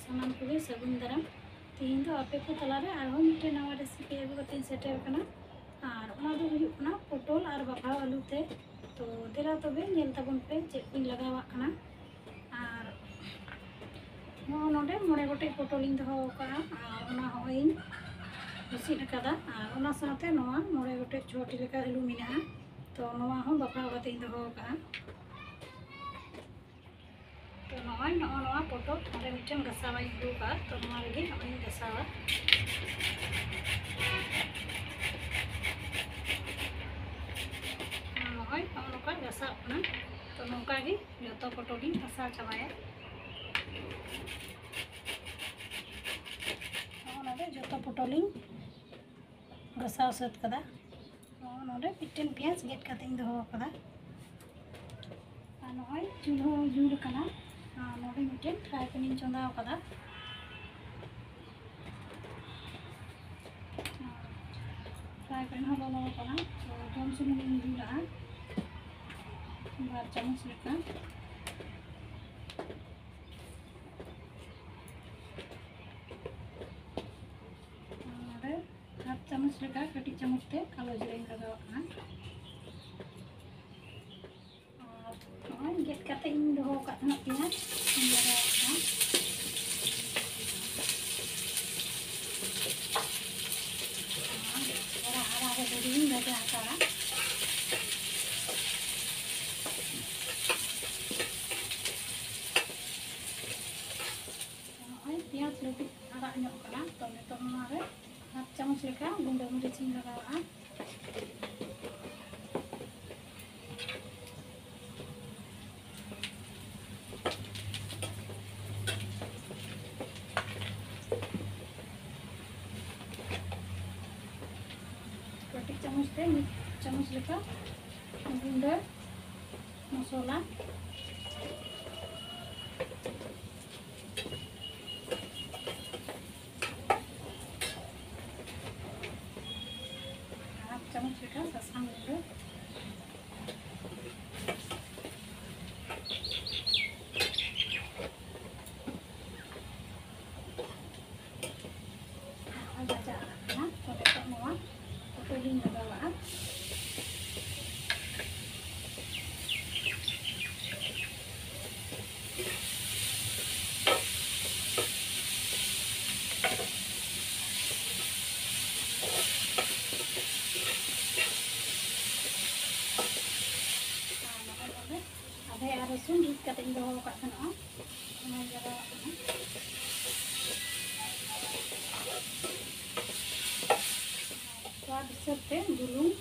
सामान को सगुन दाराम तीन दो आपे को तलारे आरो मिटे नवा रेसिपी अगु कते सेटर कना और ओना दो हुयु कना पटल और बाफा आलू ते तो देला तबे नेल ताबन पे चेक को लगावा कना और नो नोडे मोड़े गोटे पटल दो का और ओना होइन इसिन कदा और ओना साथे नोआ मोड़े गोटे छोटी लेका आलू मिना तो नोआ हो बाफा कते दो का तो नॉय नॉ पटल अरे मिटन गसावा दो का तो नॉ लगे नॉय गसावा नॉय नोका गसा अपना तो नोका गे जो पटल गसा चाबाया नोडे जो पटल गसा सत कदा नोडे मिटन पियाज गेट कते दो कदा नॉय चूल्हा जुड़ कना नोडे मिटन फ्राई पैन चंदा कदा फ्राई पैन हो लो कना तो जम सुनुम जुड़ा 2 चामच लेका नोडे 1 चामच लेका कटी चामच ते कालो जीरा लगावा कना गेट कते इन दो का तना पियाज लगावा कना और हरा के दिन लगा करा और पियाज लुटी हरा ᱧᱚᱜ करा तो नितो मारे 1 चामच लेका गुंडा मरीच लगावा चामच लेका गुंडा मसाला चामच लेका सासांग गुंडा रसुन रीत कते दो का तनो ओना जरा स्वाद हिसाब बुलुंग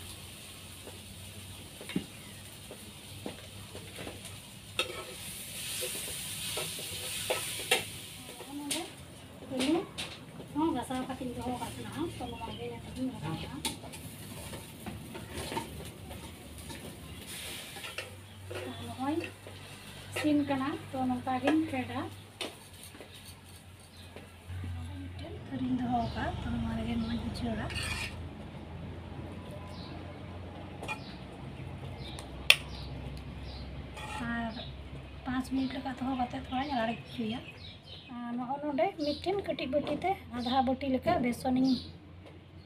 बुलुंग गसा कते दो का तनो तो मागे ना लगावा सीन कना तो नौका गिन फेड़ा करीन दो का तो हमारे गे मज बुझेड़ा और 5 मिनट लगा तो होगा थोड़ा लाड़ चुया नोडे मिटन कटी बटी ते आधा बटी लेका बेसन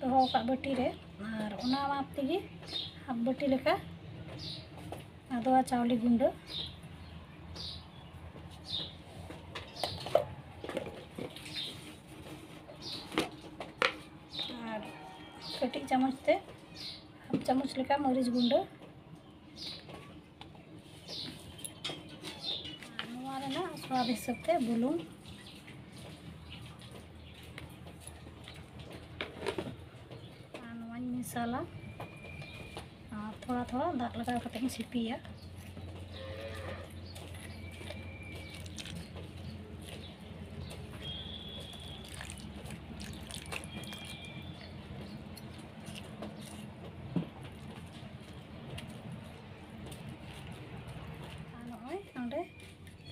दो का बटी रे और ओना माप तेगी हाफ बटी लेका आदवा चावली गुंडा कटी चामच ते हाफ चामच लेका मरीच गुंडा स्वाद हिसाब ते बुलुंग मसाला थोड़ा थोड़ा दाग लगा कते सिपिया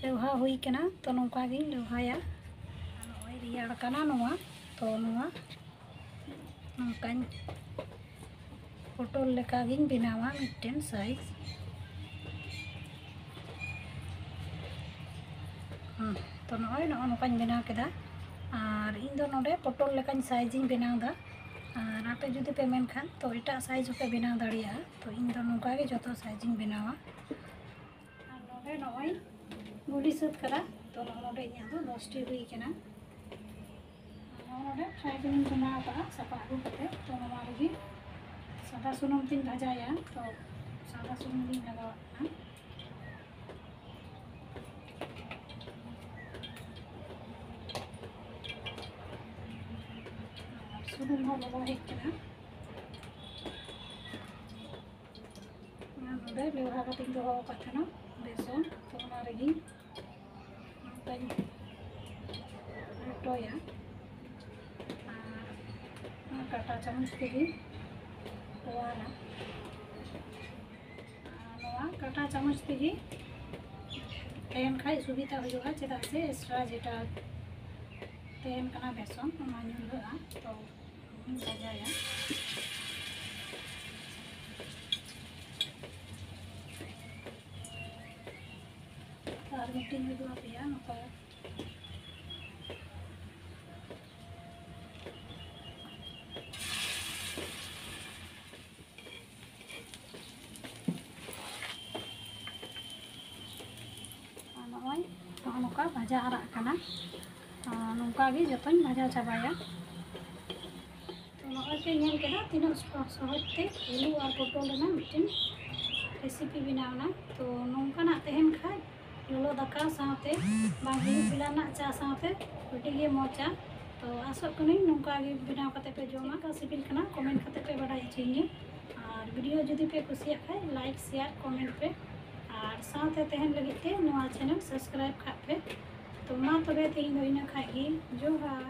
लेवहा हुई कना तो नौका गिन लेवहाया रियाड़ कना नोआ तो नोआ नौकान पटल लेका गिन बनावा मिटन साइज तो नोकानी बनाव केदा और इन दो नोडे पटल लेकानी साइजिंग बनाव दा और आपे जुदी पे मेन खान तो एटा साइज पे बनाव दाड़िया तो इन दो नोका गे जतो साइजिंग बनावा और नोडे नोय गुड़ी सत करा तो नोडे इया दो 10 टी हुई केना नोडे फ्राई पैन बनाव का सपा आगु कते तो नोवा रगी सादा सुनुम तीन भाजाया तो सादा सुनुम दिन लगावा सुनुम हो लगा हेक केना नोडे लेवहा का तीन दोहा कथना बेसन तो ना रगी नोटाई टोया काटा चामच तेगी वाला काटा चामच तेगी तेन खाई सुविधा हुआ चेदा से एक्स्ट्रा जेटा तेन कना बेसन ओना नुलुआ तो भाजाया और मिट्टी में दुआ पिया नोका नोका भाजा आरा कना नोका गे जतोनी भाजा चाबाया तो नोका पे नेल केदा तीना सहज ते आलू और पटल रेना मिटन रेसिपी बनावना तो नोंकाना तेहन खाय लोलो दाका साथे बागी बिलाना चा साथे अति गे मोचा तो आसो कनी नोंका गे बनाव कते पे जोमा का सिबिल कना कमेंट कते पे बड़ाई चाहिए और वीडियो जदि पे कुसिया खाय लाइक शेयर कमेंट पे और साथे तेहन लगिते नोआ चैनल सब्सक्राइब खा पे तो मा तबे तेई दोइना खागी जोहार।